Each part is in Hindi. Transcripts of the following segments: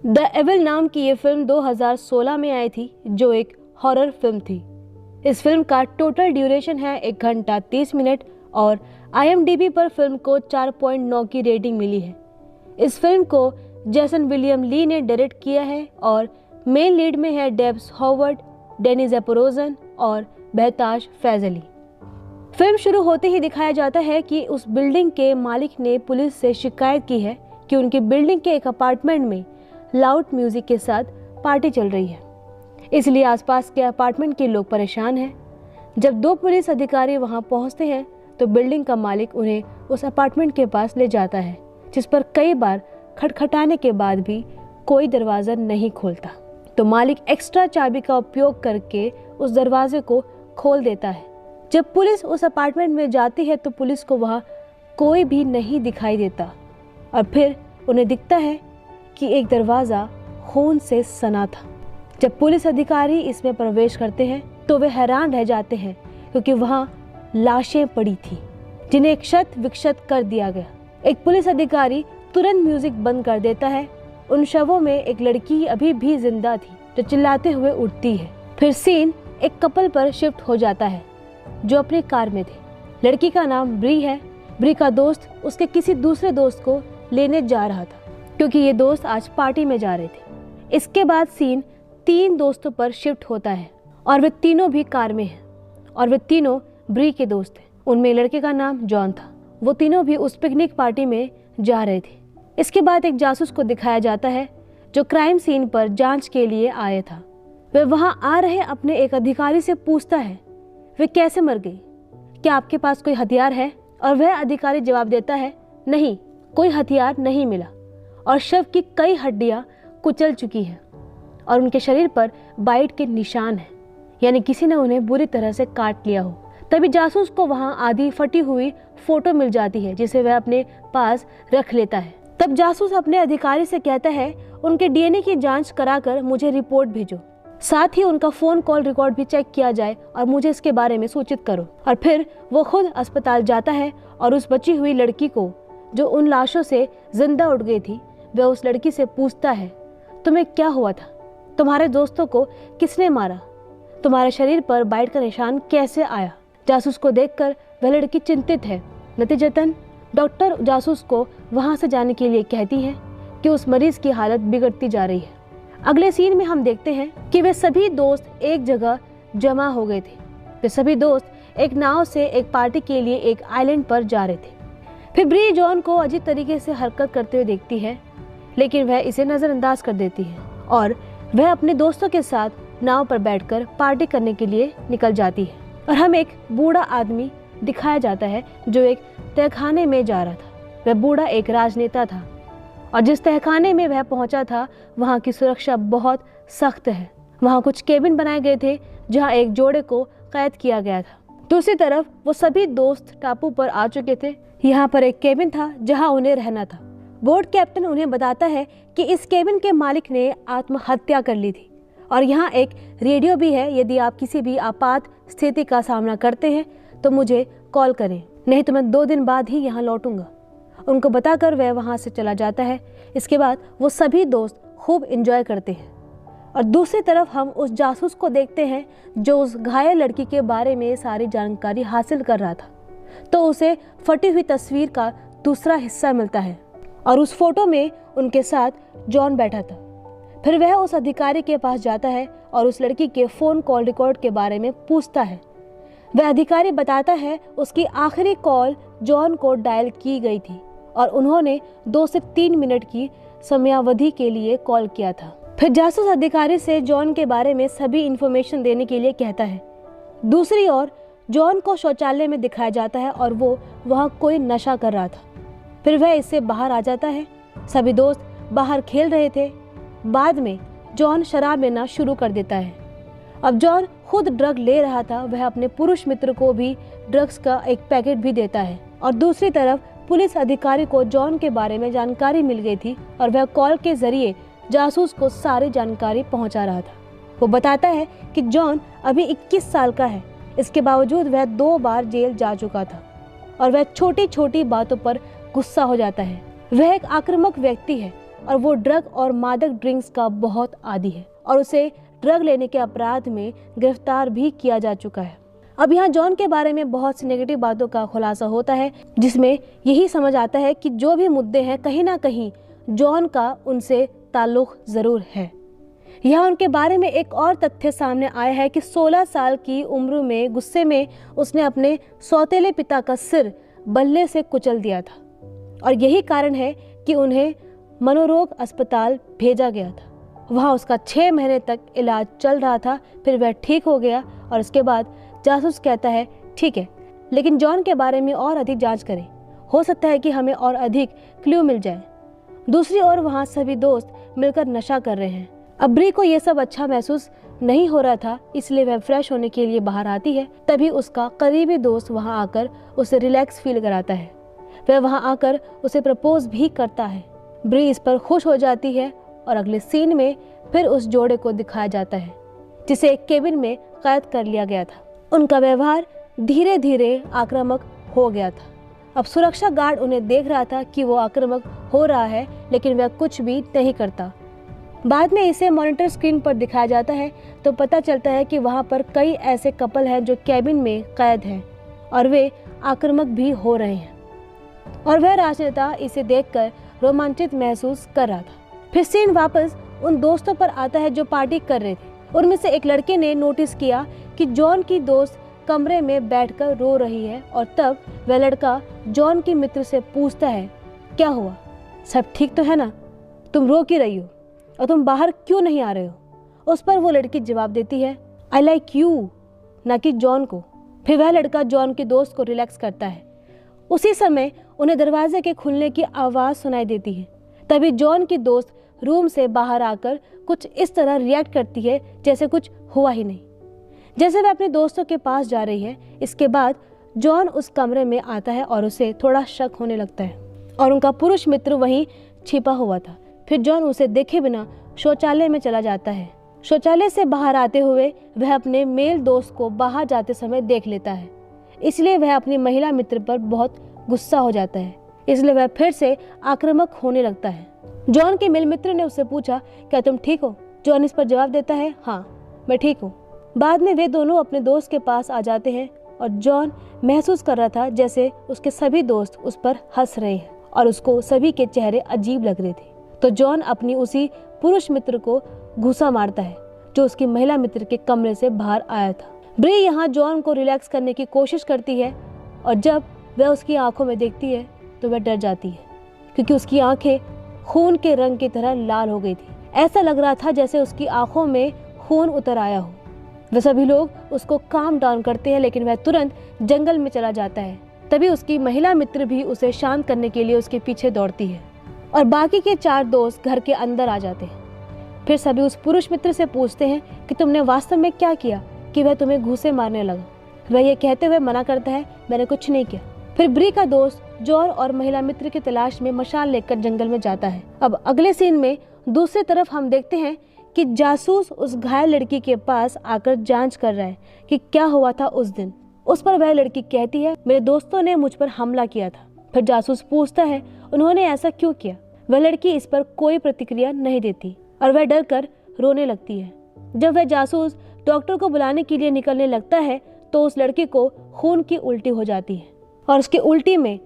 द एविल नाम की ये फिल्म 2016 में आई थी, जो एक हॉरर फिल्म थी। इस फिल्म का टोटल ड्यूरेशन है 1 घंटा 30 मिनट और IMDb पर फिल्म को 4.9 की रेटिंग मिली है। इस फिल्म को जेसन विलियम ली ने डायरेक्ट किया है और मेन लीड में है डेब्स हॉवर्ड, डेनी ज़ेपरोज़न और बेहताज फैजली। फिल्म शुरू होते ही दिखाया जाता है कि उस बिल्डिंग के मालिक ने पुलिस से शिकायत की है कि उनकी बिल्डिंग के एक अपार्टमेंट में लाउड म्यूजिक के साथ पार्टी चल रही है, इसलिए आसपास के अपार्टमेंट के लोग परेशान हैं। जब 2 पुलिस अधिकारी वहां पहुंचते हैं तो बिल्डिंग का मालिक उन्हें उस अपार्टमेंट के पास ले जाता है, जिस पर कई बार खटखटाने के बाद भी कोई दरवाज़ा नहीं खोलता। तो मालिक एक्स्ट्रा चाबी का उपयोग करके उस दरवाजे को खोल देता है। जब पुलिस उस अपार्टमेंट में जाती है तो पुलिस को वहाँ कोई भी नहीं दिखाई देता और फिर उन्हें दिखता है कि एक दरवाज़ा खून से सना था। जब पुलिस अधिकारी इसमें प्रवेश करते हैं तो वे हैरान रह जाते हैं, क्योंकि वहाँ लाशें पड़ी थी जिन्हें क्षत विक्षत कर दिया गया। एक पुलिस अधिकारी तुरंत म्यूजिक बंद कर देता है। उन शवों में एक लड़की अभी भी जिंदा थी जो चिल्लाते हुए उठती है। फिर सीन एक कपल पर शिफ्ट हो जाता है जो अपनी कार में थे। लड़की का नाम ब्री है। ब्री का दोस्त उसके किसी दूसरे दोस्त को लेने जा रहा था, क्योंकि ये दोस्त आज पार्टी में जा रहे थे। इसके बाद सीन 3 दोस्तों पर शिफ्ट होता है और वे तीनों भी कार में हैं और वे तीनों ब्री के दोस्त हैं। उनमें लड़के का नाम जॉन था। वो तीनों भी उस पिकनिक पार्टी में जा रहे थे। इसके बाद एक जासूस को दिखाया जाता है जो क्राइम सीन पर जांच के लिए आया था। वह वहां आ रहे अपने एक अधिकारी से पूछता है, वे कैसे मर गई, क्या आपके पास कोई हथियार है? और वह अधिकारी जवाब देता है, नहीं, कोई हथियार नहीं मिला और शव की कई हड्डियां कुचल चुकी हैं और उनके शरीर पर बाइट के निशान हैं, यानी किसी ने उन्हें बुरी तरह से काट लिया हो। तभी जासूस को वहां आधी फटी हुई फोटो मिल जाती है, जिसे वह अपने पास रख लेता है। तब जासूस अपने अधिकारी से कहता है, उनके DNA की जांच कराकर मुझे रिपोर्ट भेजो, साथ ही उनका फोन कॉल रिकॉर्ड भी चेक किया जाए और मुझे इसके बारे में सूचित करो। और फिर वो खुद अस्पताल जाता है और उस बची हुई लड़की को, जो उन लाशों से जिंदा उठ गई थी, वह उस लड़की से पूछता है, तुम्हें क्या हुआ था? तुम्हारे दोस्तों को किसने मारा? तुम्हारे शरीर पर बाइट का निशान कैसे आया? जासूस को देखकर वह लड़की चिंतित है। नतीजतन डॉक्टर जासूस को वहां से जाने के लिए कहती है कि उस मरीज की हालत बिगड़ती जा रही है। अगले सीन में हम देखते हैं कि वे सभी दोस्त एक जगह जमा हो गए थे। वे सभी दोस्त एक नाव से एक पार्टी के लिए एक आइलैंड पर जा रहे थे। फिर ब्री जॉन को अजीब तरीके से हरकत करते हुए देखती है, लेकिन वह इसे नजरअंदाज कर देती है और वह अपने दोस्तों के साथ नाव पर बैठकर पार्टी करने के लिए निकल जाती है। और हम एक बूढ़ा आदमी दिखाया जाता है जो एक तहखाने में जा रहा था। वह बूढ़ा एक राजनेता था और जिस तहखाने में वह पहुंचा था वहां की सुरक्षा बहुत सख्त है। वहां कुछ केबिन बनाए गए थे जहां एक जोड़े को कैद किया गया था। दूसरी तरफ वो सभी दोस्त टापू पर आ चुके थे। यहाँ पर एक केबिन था जहां उन्हें रहना था। बोट कैप्टन उन्हें बताता है कि इस केबिन के मालिक ने आत्महत्या कर ली थी और यहाँ एक रेडियो भी है। यदि आप किसी भी आपात स्थिति का सामना करते हैं तो मुझे कॉल करें, नहीं तो मैं 2 दिन बाद ही यहाँ लौटूंगा। उनको बताकर वह वहाँ से चला जाता है। इसके बाद वो सभी दोस्त खूब एंजॉय करते हैं और दूसरी तरफ हम उस जासूस को देखते हैं जो उस घायल लड़की के बारे में सारी जानकारी हासिल कर रहा था। तो उसे फटी हुई तस्वीर का दूसरा हिस्सा मिलता है और उस फोटो में उनके साथ जॉन बैठा था। फिर वह उस अधिकारी के पास जाता है और उस लड़की के फोन कॉल रिकॉर्ड के बारे में पूछता है। वह अधिकारी बताता है उसकी आखिरी कॉल जॉन को डायल की गई थी और उन्होंने 2 से 3 मिनट की समयावधि के लिए कॉल किया था। फिर जासूस अधिकारी से जॉन के बारे में सभी इंफॉर्मेशन देने के लिए कहता है। दूसरी ओर जॉन को शौचालय में दिखाया जाता है और वो वहाँ कोई नशा कर रहा था। फिर वह इससे बाहर आ जाता है। सभी दोस्त बाहर खेल रहे थे। बाद में जॉन शराब लेना शुरू कर देता है। अब जॉन खुद ड्रग ले रहा था। वह अपने पुरुष मित्र को भी ड्रग्स का एक पैकेट भी देता है और दूसरी तरफ पुलिस अधिकारी को जॉन के बारे में जानकारी मिल गई थी और वह कॉल के जरिए जासूस को सारी जानकारी पहुंचा रहा था। वो बताता है कि जॉन अभी 21 साल का है। इसके बावजूद वह 2 बार जेल जा चुका था और वह छोटी छोटी बातों पर गुस्सा हो जाता है। वह एक आक्रामक व्यक्ति है और वो ड्रग और मादक ड्रिंक्स का बहुत आदी है और उसे ड्रग लेने के अपराध में गिरफ्तार भी किया जा चुका है। अब यहाँ जॉन के बारे में बहुत सी नेगेटिव बातों का खुलासा होता है, जिसमें यही समझ आता है कि जो भी मुद्दे हैं कहीं ना कहीं जॉन का उनसे ताल्लुक जरूर है। यहाँ उनके बारे में एक और तथ्य सामने आया है कि 16 साल की उम्र में गुस्से में उसने अपने सौतेले पिता का सिर बल्ले से कुचल दिया था और यही कारण है कि उन्हें मनोरोग अस्पताल भेजा गया था। वहाँ उसका 6 महीने तक इलाज चल रहा था। फिर वह ठीक हो गया और उसके बाद जासूस कहता है ठीक है, लेकिन जॉन के बारे में और अधिक जांच करें, हो सकता है कि हमें और अधिक क्लू मिल जाए। दूसरी ओर वहाँ सभी दोस्त मिलकर नशा कर रहे हैं। अब ब्री को यह सब अच्छा महसूस नहीं हो रहा था, इसलिए वह फ्रेश होने के लिए बाहर आती है। तभी उसका करीबी दोस्त वहां आकर उसे रिलैक्स फील कराता है। वह वहां आकर उसे प्रपोज भी करता है। ब्री इस पर खुश हो जाती है और अगले सीन में फिर उस जोड़े को दिखाया जाता है जिसे एक केबिन में कैद कर लिया गया था। उनका व्यवहार धीरे धीरे आक्रामक हो गया था। अब सुरक्षा गार्ड उन्हें देख रहा था कि वो आक्रामक हो रहा है, लेकिन वह कुछ भी नहीं करता। बाद में इसे मॉनिटर स्क्रीन पर दिखाया जाता है तो पता चलता है कि वहां पर कई ऐसे कपल हैं जो कैबिन में कैद हैं और वे आक्रामक भी हो रहे हैं और वह राजनेता इसे देखकर रोमांचित महसूस कर रहा था। फिर सीन वापस उन दोस्तों पर आता है जो पार्टी कर रहे थे। उनमें से एक लड़के ने नोटिस किया कि जॉन की दोस्त कमरे में बैठकर रो रही है और तब वह लड़का जॉन के मित्र से पूछता है, क्या हुआ, सब ठीक तो है ना, तुम रो क्यों रही हो और तुम बाहर क्यों नहीं आ रहे हो? उस पर वो लड़की जवाब देती है, आई लाइक यू, ना कि जॉन को। फिर वह लड़का जॉन के दोस्त को रिलैक्स करता है। उसी समय उन्हें दरवाजे के खुलने की आवाज़ सुनाई देती है। तभी जॉन की दोस्त रूम से बाहर आकर कुछ इस तरह रिएक्ट करती है जैसे कुछ हुआ ही नहीं, जैसे वह अपने दोस्तों के पास जा रही है। इसके बाद जॉन उस कमरे में आता है और उसे थोड़ा शक होने लगता है और उनका पुरुष मित्र वहीं छिपा हुआ था। फिर जॉन उसे देखे बिना शौचालय में चला जाता है। शौचालय से बाहर आते हुए वह अपने मेल दोस्त को बाहर जाते समय देख लेता है, इसलिए वह अपनी महिला मित्र पर बहुत गुस्सा हो जाता है। इसलिए वह फिर से आक्रामक होने लगता है। जॉन के मेल मित्र ने उससे पूछा, क्या तुम ठीक हो? जॉन इस पर जवाब देता है, हाँ मैं ठीक हूँ। बाद में वे दोनों अपने दोस्त के पास आ जाते हैं और जॉन महसूस कर रहा था जैसे उसके सभी दोस्त उस पर हंस रहे हैं और उसको सभी के चेहरे अजीब लग रहे थे। तो जॉन अपनी उसी पुरुष मित्र को घूसा मारता है जो उसकी महिला मित्र के कमरे से बाहर आया था। ब्री यहाँ जॉन को रिलैक्स करने की कोशिश करती है और जब वह उसकी आंखों में देखती है तो वह डर जाती है क्योंकि उसकी आंखें खून के रंग की तरह लाल हो गई थी। ऐसा लग रहा था जैसे उसकी आंखों में खून उतर आया हो। वे सभी लोग उसको काम डाउन करते हैं, लेकिन वह तुरंत जंगल में चला जाता है। तभी उसकी महिला मित्र भी उसे शांत करने के लिए उसके पीछे दौड़ती है और बाकी के 4 दोस्त घर के अंदर आ जाते हैं। फिर सभी उस पुरुष मित्र से पूछते हैं कि तुमने वास्तव में क्या किया कि वह तुम्हें घूंसे मारने लगा। वह ये कहते हुए मना करता है, मैंने कुछ नहीं किया। फिर ब्री का दोस्त जॉन और महिला मित्र की तलाश में मशाल लेकर जंगल में जाता है। अब अगले सीन में दूसरी तरफ हम देखते हैं कि जासूस उस घायल लड़की के पास आकर जांच कर रहा है कि क्या हुआ था उस दिन। उस पर वह लड़की कहती है, मेरे दोस्तों ने मुझ पर हमला किया था। फिर जासूस पूछता है, उन्होंने ऐसा क्यों किया? वह लड़की इस पर कोई प्रतिक्रिया नहीं देती और वह डर कर रोने लगती है। जब वह जासूस डॉक्टर को बुलाने के लिए निकलने लगता है तो उस लड़की को खून की उल्टी हो जाती है और उसकी उल्टी में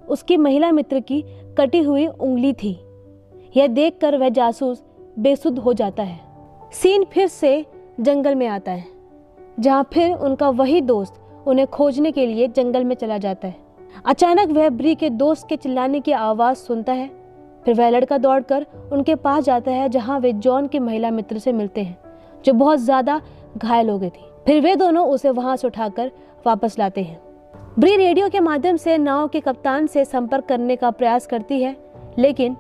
उसकी महिला मित्र की कटी हुई उंगली थी। यह देखकर वह जासूस बेसुध हो जाता है। सीन फिर से जंगल में आता है जहाँ फिर उनका वही दोस्त उन्हें खोजने के लिए जंगल में चला जाता है। अचानक वह ब्री के दोस्त के चिल्लाने की आवाज़ सुनता है। फिर वह लड़का दौड़कर उनके पास जाता है जहाँ वे जॉन के महिला मित्र से मिलते हैं जो बहुत ज़्यादा घायल हो गई थी। फिर वे दोनों उसे वहाँ से उठाकर वापस लाते हैं। ब्री रेडियो के माध्यम से नाव के कप्तान से संपर्क करने का प्रयास करती है, लेकिन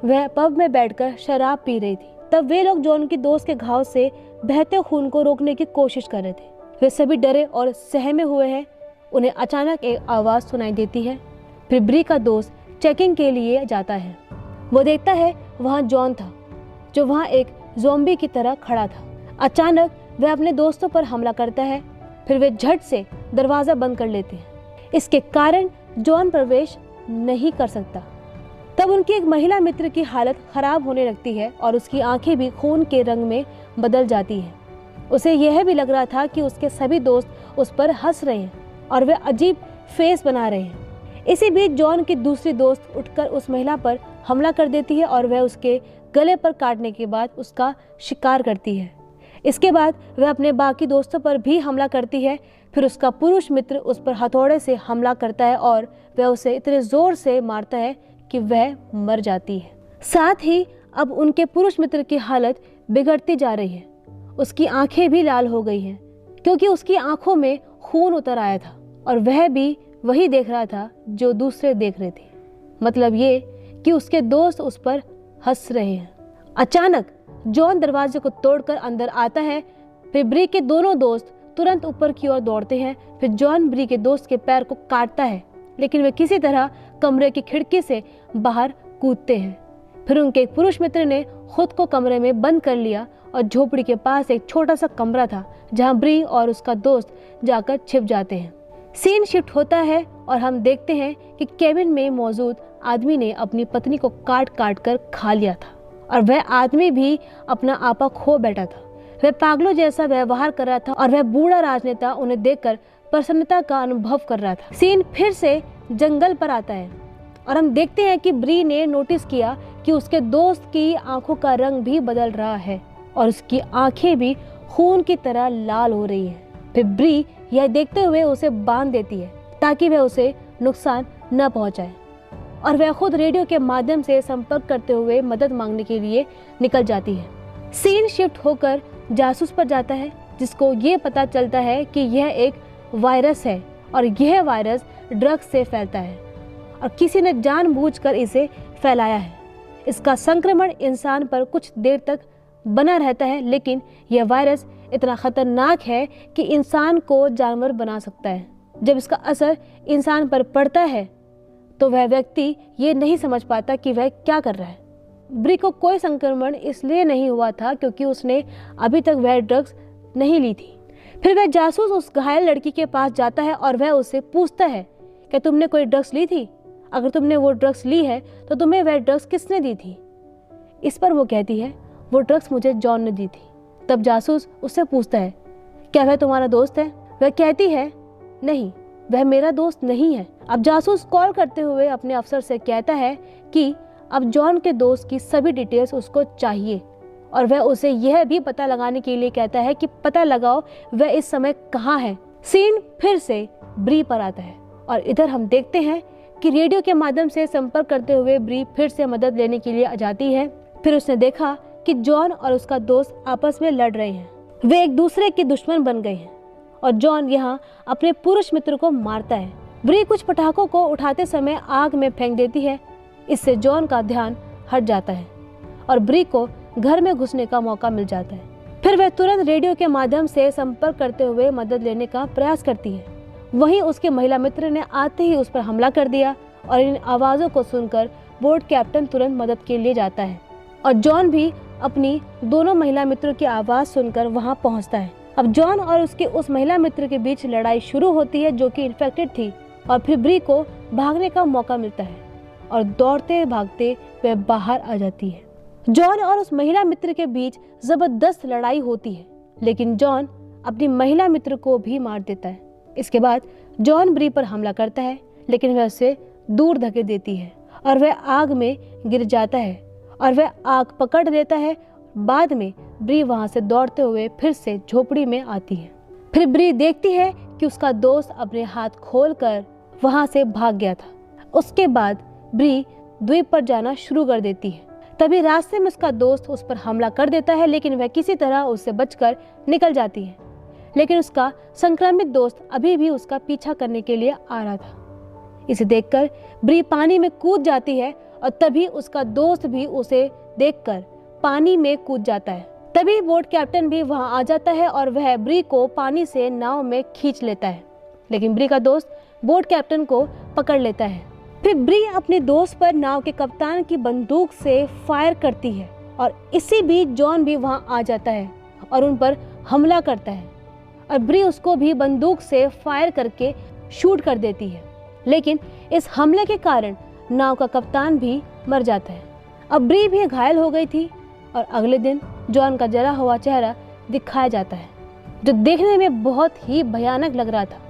वह पब में बैठकर शराब पी रही थी। तब वे लोग जॉन की दोस्त के घाव से बहते खून को रोकने की कोशिश कर रहे थे। वे सभी डरे और सहमे हुए हैं। उन्हें अचानक एक आवाज़ सुनाई देती है। फिर ब्री का दोस्त चेकिंग के लिए जाता है। वो देखता है वहाँ जॉन था जो वहाँ एक ज़ॉम्बी की तरह खड़ा था। अचानक वह अपने दोस्तों पर हमला करता है। फिर वे झट से दरवाज़ा बंद कर लेते हैं। इसके कारण जॉन प्रवेश नहीं कर सकता। तब उनकी एक महिला मित्र की हालत खराब होने लगती है और उसकी आंखें भी खून के रंग में बदल जाती हैं। उसे यह भी लग रहा था कि उसके सभी दोस्त उस पर हंस रहे हैं और वे अजीब फेस बना रहे हैं। इसी बीच जॉन की दूसरी दोस्त उठकर उस महिला पर हमला कर देती है और वह उसके गले पर काटने के बाद उसका शिकार करती है। इसके बाद वह अपने बाकी दोस्तों पर भी हमला करती है। फिर उसका पुरुष मित्र उस पर हथौड़े से हमला करता है और वह उसे इतने जोर से मारता है कि वह मर जाती है। साथ ही अब उनके पुरुष मित्र की हालत बिगड़ती जा रही है। उसकी आंखें भी लाल हो गई हैं क्योंकि उसकी आंखों में खून उतर आया था और वह भी वही देख रहा था जो दूसरे देख रहे थे। मतलब ये कि उसके दोस्त उस पर हंस रहे हैं। अचानक जॉन दरवाजे को तोड़कर अंदर आता है। फिर ब्री के दोनों दोस्त तुरंत ऊपर की ओर दौड़ते हैं। फिर जॉन ब्री के दोस्त के पैर को काटता है, लेकिन वे किसी तरह कमरे की खिड़की से बाहर कूदते हैं। फिर उनके एक पुरुष मित्र ने खुद को कमरे में बंद कर लिया और झोपड़ी के पास एक छोटा सा कमरा था जहां ब्री और उसका दोस्त जाकर छिप जाते हैं। सीन शिफ्ट होता है और हम देखते हैं कि केबिन में मौजूद आदमी ने अपनी पत्नी को काट काट कर खा लिया था और वह आदमी भी अपना आपा खो बैठा था। वह पागलों जैसा व्यवहार कर रहा था और वह बूढ़ा राजनेता उन्हें देखकर प्रसन्नता का अनुभव कर रहा था। सीन फिर से जंगल पर आता है और हम देखते हैं कि ब्री ने नोटिस किया कि उसके दोस्त की आंखों का रंग भी बदल रहा है और उसकी आंखें भी खून की तरह लाल हो रही हैं। फिर ब्री यह देखते हुए उसे बांध देती है ताकि वह उसे नुकसान न पहुंचाए और वह खुद रेडियो के माध्यम से संपर्क करते हुए मदद मांगने के लिए निकल जाती है। सीन शिफ्ट होकर जासूस पर जाता है जिसको ये पता चलता है कि यह एक वायरस है और यह वायरस ड्रग्स से फैलता है और किसी ने जानबूझकर इसे फैलाया है। इसका संक्रमण इंसान पर कुछ देर तक बना रहता है, लेकिन यह वायरस इतना खतरनाक है कि इंसान को जानवर बना सकता है। जब इसका असर इंसान पर पड़ता है तो वह व्यक्ति ये नहीं समझ पाता कि वह क्या कर रहा है। ब्री को कोई संक्रमण इसलिए नहीं हुआ था क्योंकि उसने अभी तक वह ड्रग्स नहीं ली थी। फिर वह जासूस उस घायल लड़की के पास जाता है और वह उससे पूछता है कि तुमने कोई ड्रग्स ली थी? अगर तुमने वो ड्रग्स ली है तो तुम्हें वह ड्रग्स किसने दी थी? इस पर वो कहती है वो ड्रग्स मुझे जॉन ने दी थी। तब जासूस उससे पूछता है क्या वह तुम्हारा दोस्त है? वह कहती है नहीं, वह मेरा दोस्त नहीं है। अब जासूस कॉल करते हुए अपने अफसर से कहता है कि अब जॉन के दोस्त की सभी डिटेल्स उसको चाहिए और वह उसे यह भी पता लगाने के लिए कहता है कि पता लगाओ वह इस समय कहाँ है। सीन फिर से ब्री पर आता है और इधर हम देखते हैं कि रेडियो के माध्यम से संपर्क करते हुए ब्री फिर से मदद लेने के लिए आ जाती है। फिर उसने देखा कि जॉन और उसका दोस्त आपस में लड़ रहे हैं। वे एक दूसरे के दुश्मन बन गए हैं और जॉन यहाँ अपने पुरुष मित्र को मारता है। ब्री कुछ पटाखों को उठाते समय आग में फेंक देती है। इससे जॉन का ध्यान हट जाता है और ब्री को घर में घुसने का मौका मिल जाता है। फिर वह तुरंत रेडियो के माध्यम से संपर्क करते हुए मदद लेने का प्रयास करती है। वहीं उसके महिला मित्र ने आते ही उस पर हमला कर दिया और इन आवाज़ों को सुनकर बोट कैप्टन तुरंत मदद के लिए जाता है और जॉन भी अपनी दोनों महिला मित्रों की आवाज़ सुनकर वहां पहुंचता है। अब जॉन और उसके उस महिला मित्र के बीच लड़ाई शुरू होती है जो कि इन्फेक्टेड थी और फिर ब्री को भागने का मौका मिलता है और दौड़ते भागते वह बाहर आ जाती है। जॉन और उस महिला मित्र के बीच जबरदस्त लड़ाई होती है, लेकिन जॉन अपनी महिला मित्र को भी मार देता है। इसके बाद जॉन ब्री पर हमला करता है, लेकिन वह उसे दूर धकेल देती है और वह आग में गिर जाता है और वह आग पकड़ लेता है। बाद में ब्री वहां से दौड़ते हुए फिर से झोपड़ी में आती है। फिर ब्री देखती है कि उसका दोस्त अपने हाथ खोलकर वहां से भाग गया था। उसके बाद ब्री द्वीप पर जाना शुरू कर देती है। तभी रास्ते में उसका दोस्त उस पर हमला कर देता है, लेकिन वह किसी तरह उससे बचकर निकल जाती है। लेकिन उसका संक्रमित दोस्त अभी भी उसका पीछा करने के लिए आ रहा था। इसे देखकर ब्री पानी में कूद जाती है और तभी उसका दोस्त भी उसे देखकर पानी में कूद जाता है। तभी बोट कैप्टन भी वहां आ जाता है और वह ब्री को पानी से नाव में खींच लेता है, लेकिन ब्री का दोस्त बोट कैप्टन को पकड़ लेता है। फिर ब्री अपने दोस्त पर नाव के कप्तान की बंदूक से फायर करती है और इसी बीच जॉन भी वहां आ जाता है और उन पर हमला करता है और ब्री उसको भी बंदूक से फायर करके शूट कर देती है। लेकिन इस हमले के कारण नाव का कप्तान भी मर जाता है। अब ब्री भी घायल हो गई थी और अगले दिन जॉन का जला हुआ चेहरा दिखाया जाता है, जो देखने में बहुत ही भयानक लग रहा था।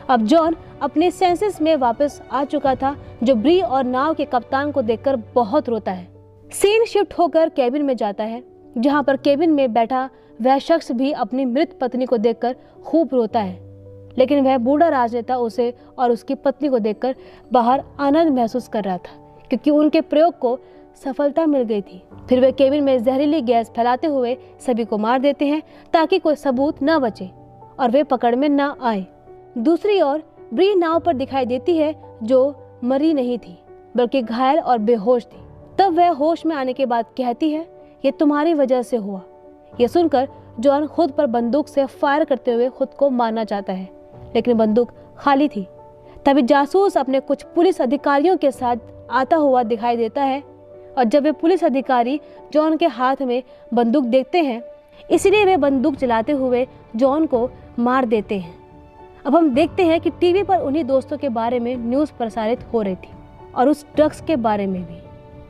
अब जॉन अपने सेंसेस में वापस आ चुका था, जो ब्री और नाव के कप्तान को देखकर बहुत रोता है। सीन शिफ्ट होकर केबिन में जाता है, जहां पर केबिन में बैठा वह शख्स भी अपनी मृत पत्नी को देखकर खूब रोता है, लेकिन वह बूढ़ा राजनेता उसे और उसकी पत्नी को देखकर बाहर आनंद महसूस कर रहा था, क्योंकि उनके प्रयोग को सफलता मिल गई थी। फिर वे केबिन में जहरीली गैस फैलाते हुए सभी को मार देते हैं ताकि कोई सबूत न बचे और वे पकड़ में न आए। दूसरी ओर ब्री नाव पर दिखाई देती है, जो मरी नहीं थी बल्कि घायल और बेहोश थी। तब वह होश में आने के बाद कहती है, ये तुम्हारी वजह से हुआ। यह सुनकर जॉन खुद पर बंदूक से फायर करते हुए खुद को मारना चाहता है, लेकिन बंदूक खाली थी। तभी जासूस अपने कुछ पुलिस अधिकारियों के साथ आता हुआ दिखाई देता है, और जब वे पुलिस अधिकारी जॉन के हाथ में बंदूक देखते हैं, इसलिए वे बंदूक चलाते हुए जॉन को मार देते हैं। अब हम देखते हैं कि टीवी पर उन्हीं दोस्तों के बारे में न्यूज़ प्रसारित हो रही थी, और उस ड्रग्स के बारे में भी,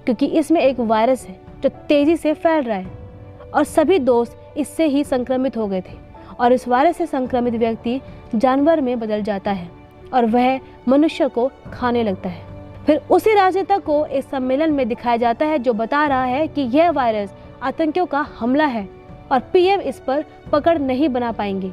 क्योंकि इसमें एक वायरस है जो तेजी से फैल रहा है और सभी दोस्त इससे ही संक्रमित हो गए थे। और इस वायरस से संक्रमित व्यक्ति जानवर में बदल जाता है और वह मनुष्य को खाने लगता है। फिर उसी राजनेता को इस सम्मेलन में दिखाया जाता है, जो बता रहा है कि यह वायरस आतंकियों का हमला है और पीएम इस पर पकड़ नहीं बना पाएंगे।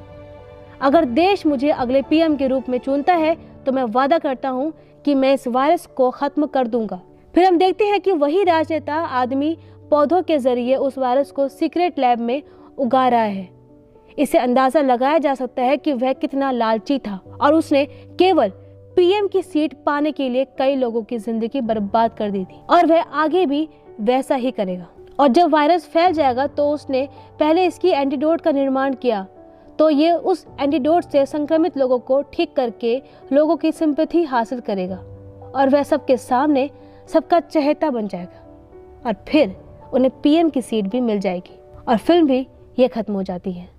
अगर देश मुझे अगले पीएम के रूप में चुनता है तो मैं वादा करता हूं कि मैं इस वायरस को खत्म कर दूंगा। फिर हम देखते हैं कि वही राजनेता आदमी पौधों के जरिए उस वायरस को सीक्रेट लैब में उगा रहा है। इससे अंदाजा लगाया जा सकता है कि वह कितना लालची था और उसने केवल पीएम की सीट पाने के लिए कई लोगों की जिंदगी बर्बाद कर दी थी, और वह आगे भी वैसा ही करेगा। और जब वायरस फैल जाएगा तो उसने पहले इसकी एंटीडोट का निर्माण किया, तो ये उस एंटीडोट से संक्रमित लोगों को ठीक करके लोगों की सिंपैथी हासिल करेगा और वह सबके सामने सबका चहेता बन जाएगा, और फिर उन्हें पीएम की सीट भी मिल जाएगी और फिल्म भी ये खत्म हो जाती है।